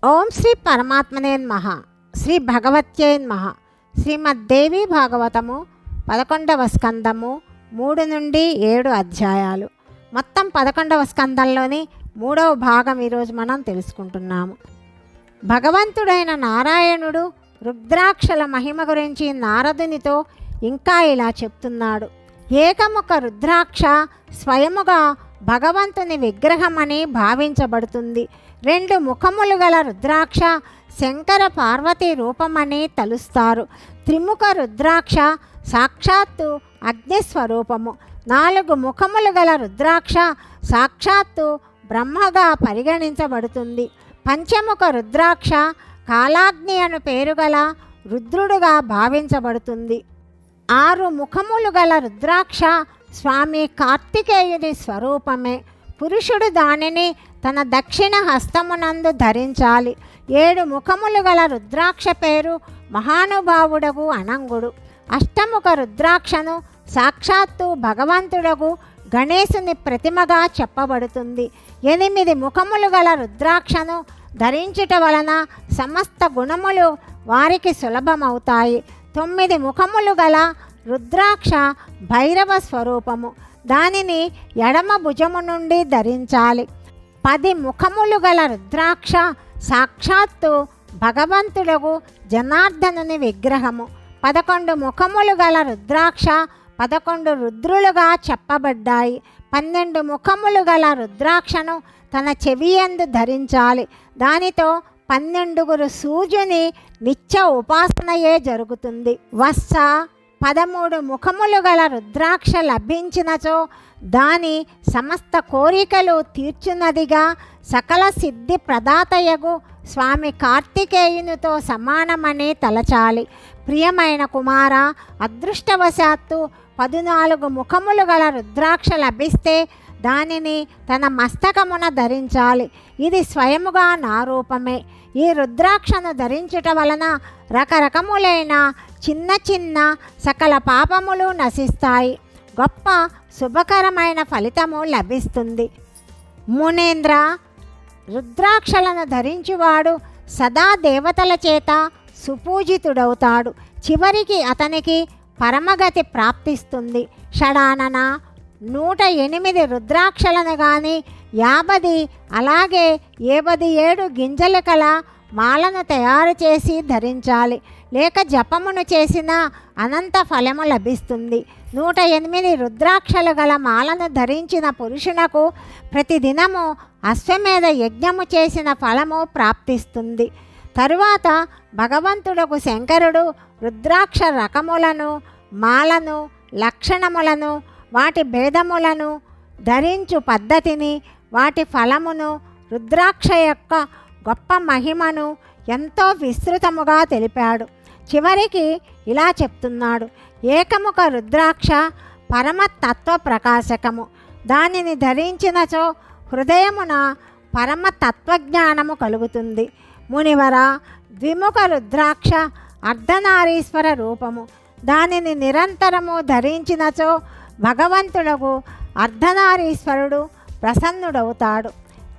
ఓం శ్రీ పరమాత్మనే నమః. శ్రీ భగవత్యై నమః. శ్రీమద్దేవి భాగవతము 11వ స్కందము 3 నుండి 7 అధ్యాయాలు. మొత్తం 11వ స్కందంలోని 3వ భాగం ఈరోజు మనం తెలుసుకుంటున్నాము. భగవంతుడైన నారాయణుడు రుద్రాక్షల మహిమ గురించి నారదునితో ఇంకా ఇలా చెప్తున్నాడు. ఏకముఖ రుద్రాక్ష స్వయముగా భగవంతుని విగ్రహమని భావించబడుతుంది. 2 ముఖములు గల రుద్రాక్ష శంకర పార్వతీ రూపమని తలుస్తారు. త్రిముఖ రుద్రాక్ష సాక్షాత్తు అగ్నిస్వరూపము. 4 ముఖములు గల రుద్రాక్ష సాక్షాత్తు బ్రహ్మగా పరిగణించబడుతుంది. పంచముఖ రుద్రాక్ష కాలాగ్ని అను పేరు గల రుద్రుడుగా భావించబడుతుంది. 6 ముఖములు గల రుద్రాక్ష స్వామి కార్తికేయుని స్వరూపమే. పురుషుడు దానిని తన దక్షిణ హస్తమునందు ధరించాలి. 7 ముఖములు గల రుద్రాక్ష పేరు మహానుభావుడగు అనంగుడు. అష్టముఖ రుద్రాక్షను సాక్షాత్తు భగవంతుడగు గణేశుని ప్రతిమగా చెప్పబడుతుంది. 8 ముఖములు గల రుద్రాక్షను ధరించుట వలన సమస్త గుణములు వారికి సులభమవుతాయి. 9 ముఖములు గల రుద్రాక్ష భైరవ స్వరూపము. దానిని ఎడమ భుజము నుండి ధరించాలి. 10 ముఖములు గల రుద్రాక్ష సాక్షాత్తు భగవంతుడగు జనార్దనుని విగ్రహము. 11 ముఖములు గల రుద్రాక్ష 11 రుద్రులుగా చెప్పబడ్డాయి. 12 ముఖములు గల రుద్రాక్షను తన చెవియందు ధరించాలి. దానితో 12 సూర్యుని నిత్య ఉపాసనయే జరుగుతుంది. 13 ముఖములు గల రుద్రాక్ష లభించినచో దాని సమస్త కోరికలు తీర్చున్నదిగా సకల సిద్ధి ప్రదాతయగు స్వామి కార్తికేయునితో సమానమని తలచాలి. ప్రియమైన కుమార, అదృష్టవశాత్తు 14 ముఖములు గల రుద్రాక్ష లభిస్తే దానిని తన మస్తకమున ధరించాలి. ఇది స్వయముగా నా రూపమే. ఈ రుద్రాక్షను ధరించుట వలన రకరకములైన చిన్న చిన్న సకల పాపములు నశిస్తాయి. గొప్ప శుభకరమైన ఫలితము లభిస్తుంది. మునేంద్ర, రుద్రాక్షలను ధరించువాడు సదా దేవతల చేత సుపూజితుడవుతాడు. చివరికి అతనికి పరమగతి ప్రాప్తిస్తుంది. షడానన 108 రుద్రాక్షలను కానీ 50 అలాగే 77 గింజలు కల మాలను తయారు చేసి ధరించాలి. లేక జపమును చేసిన అనంత ఫలము లభిస్తుంది. 108 రుద్రాక్షలు గల మాలను ధరించిన పురుషునకు ప్రతిదినము అశ్వమేధ యజ్ఞము చేసిన ఫలము ప్రాప్తిస్తుంది. తరువాత భగవంతుడకు శంకరుడు రుద్రాక్ష రకములను, మాలను, లక్షణములను, వాటి భేదములను, ధరించు పద్ధతిని, వాటి ఫలమును, రుద్రాక్ష యొక్క గొప్ప మహిమను ఎంతో విస్తృతముగా తెలిపాడు. చివరికి ఇలా చెప్తున్నాడు. ఏకముఖ రుద్రాక్ష పరమతత్వ ప్రకాశకము. దానిని ధరించినచో హృదయమున పరమతత్వజ్ఞానము కలుగుతుంది. మునివర, ద్విముఖ రుద్రాక్ష అర్ధనారీశ్వర రూపము. దానిని నిరంతరము ధరించినచో భగవంతుడకు అర్ధనారీశ్వరుడు ప్రసన్నుడవుతాడు.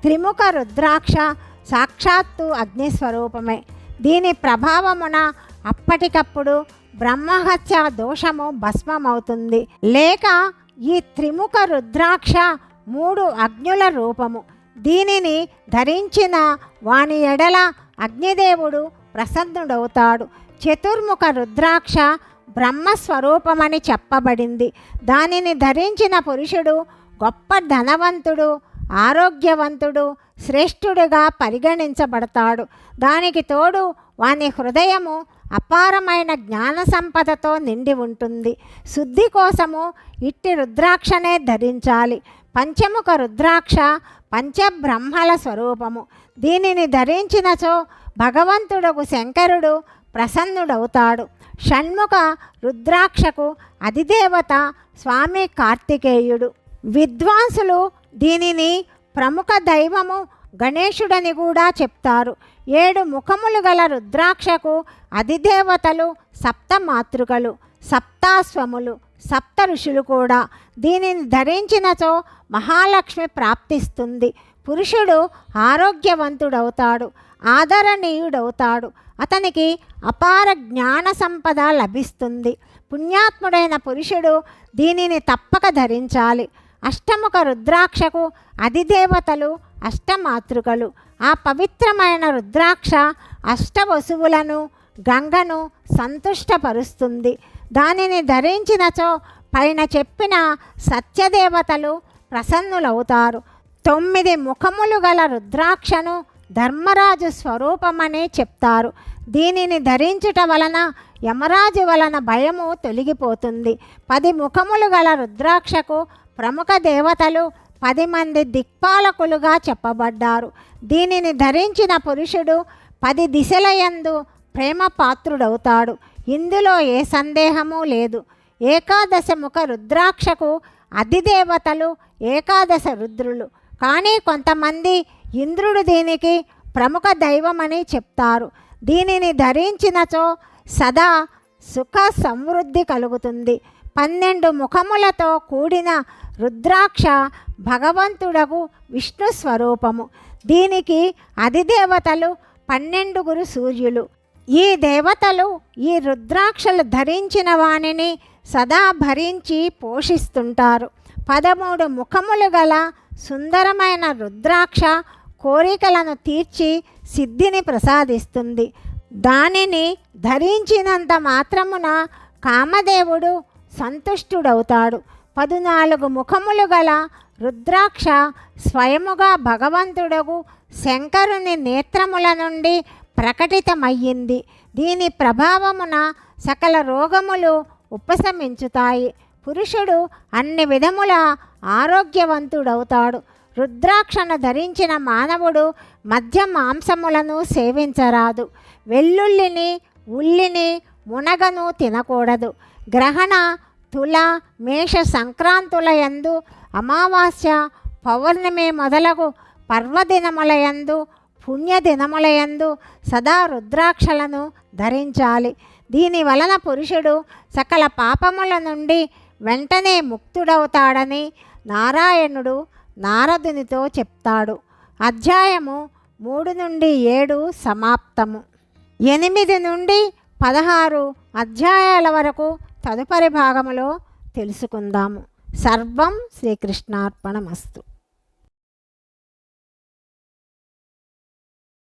త్రిముఖ రుద్రాక్ష సాక్షాత్తు అగ్నిస్వరూపమే. దీని ప్రభావమున అప్పటికప్పుడు బ్రహ్మహత్య దోషము భస్మమవుతుంది. లేక ఈ త్రిముఖ రుద్రాక్ష 3 అగ్నుల రూపము. దీనిని ధరించిన వాని ఎడల అగ్నిదేవుడు ప్రసన్నుడవుతాడు. చతుర్ముఖ రుద్రాక్ష బ్రహ్మస్వరూపమని చెప్పబడింది. దానిని ధరించిన పురుషుడు గొప్ప ధనవంతుడు, ఆరోగ్యవంతుడు, శ్రేష్ఠుడిగా పరిగణించబడతాడు. దానికి తోడు వాని హృదయము అపారమైన జ్ఞాన సంపదతో నిండి ఉంటుంది. శుద్ధి కోసము ఇట్టి రుద్రాక్షనే ధరించాలి. పంచముఖ రుద్రాక్ష పంచబ్రహ్మల స్వరూపము. దీనిని ధరించినచో భగవంతుడకు శంకరుడు ప్రసన్నుడవుతాడు. షణ్ముఖ రుద్రాక్షకు అధిదేవత స్వామి కార్తికేయుడు. విద్వాంసులు దీనిని ప్రముఖ దైవము గణేశుడని కూడా చెప్తారు. 7 ముఖములు గల రుద్రాక్షకు అధిదేవతలు సప్తమాతృకలు, సప్తాశ్వములు, సప్త ఋషులు కూడా. దీనిని ధరించినచో మహాలక్ష్మి ప్రాప్తిస్తుంది. పురుషుడు ఆరోగ్యవంతుడవుతాడు, ఆదరణీయుడవుతాడు. అతనికి అపార జ్ఞాన సంపద లభిస్తుంది. పుణ్యాత్ముడైన పురుషుడు దీనిని తప్పక ధరించాలి. అష్టముఖ రుద్రాక్షకు అధిదేవతలు అష్టమాతృకలు. ఆ పవిత్రమైన రుద్రాక్ష అష్టవసువులను, గంగను సంతుష్టపరుస్తుంది. దానిని ధరించినచో పైన చెప్పిన సత్యదేవతలు ప్రసన్నులవుతారు. 9 ముఖములు గల రుద్రాక్షను ధర్మరాజు స్వరూపమని చెప్తారు. దీనిని ధరించుట వలన యమరాజు వలన భయము తొలగిపోతుంది. 10 ముఖములు గల రుద్రాక్షకు ప్రముఖ దేవతలు 10 మంది దిక్పాలకులుగా చెప్పబడ్డారు. దీనిని ధరించిన పురుషుడు 10 దిశలయందు ప్రేమ పాత్రుడవుతాడు. ఇందులో ఏ సందేహము లేదు. 11 ముఖ రుద్రాక్షకు అధిదేవతలు 11 రుద్రులు. కానీ కొంతమంది ఇంద్రుడు దీనికి ప్రముఖ దైవమని చెప్తారు. దీనిని ధరించినచో సదా సుఖ సమృద్ధి కలుగుతుంది. 12 ముఖములతో కూడిన రుద్రాక్ష భగవంతుడకు విష్ణు స్వరూపము. దీనికి అధిదేవతలు 12 సూర్యులు. ఈ దేవతలు ఈ రుద్రాక్షలు ధరించిన వాణిని సదా భరించి పోషిస్తుంటారు. 13 ముఖములు గల సుందరమైన రుద్రాక్ష కోరికలను తీర్చి సిద్ధిని ప్రసాదిస్తుంది. దానిని ధరించినంత మాత్రమున కామదేవుడు సంతుష్టుడవుతాడు. 14 ముఖములు గల రుద్రాక్ష స్వయముగా భగవంతుడగు శంకరుని నేత్రముల నుండి ప్రకటితమయ్యింది. దీని ప్రభావమున సకల రోగములు ఉపశమించుతాయి. పురుషుడు అన్ని విధముల ఆరోగ్యవంతుడవుతాడు. రుద్రాక్షను ధరించిన మానవుడు మధ్య మాంసములను సేవించరాదు. వెల్లుల్లిని, ఉల్లిని, మునగను తినకూడదు. గ్రహణ, తుల, మేష సంక్రాంతుల యందు, అమావాస్య, పౌర్ణమి మొదలగు పర్వదినములయందు, పుణ్యదినములయందు సదా రుద్రాక్షలను ధరించాలి. దీని వలన పురుషుడు సకల పాపముల నుండి వెంటనే ముక్తుడవుతాడని నారాయణుడు నారదునితో చెప్తాడు. అధ్యాయము 3 నుండి 7 సమాప్తము. 8 నుండి 16 అధ్యాయాల వరకు తదుపరి భాగములో తెలుసుకుందాము. సర్వం శ్రీకృష్ణార్పణమస్తు.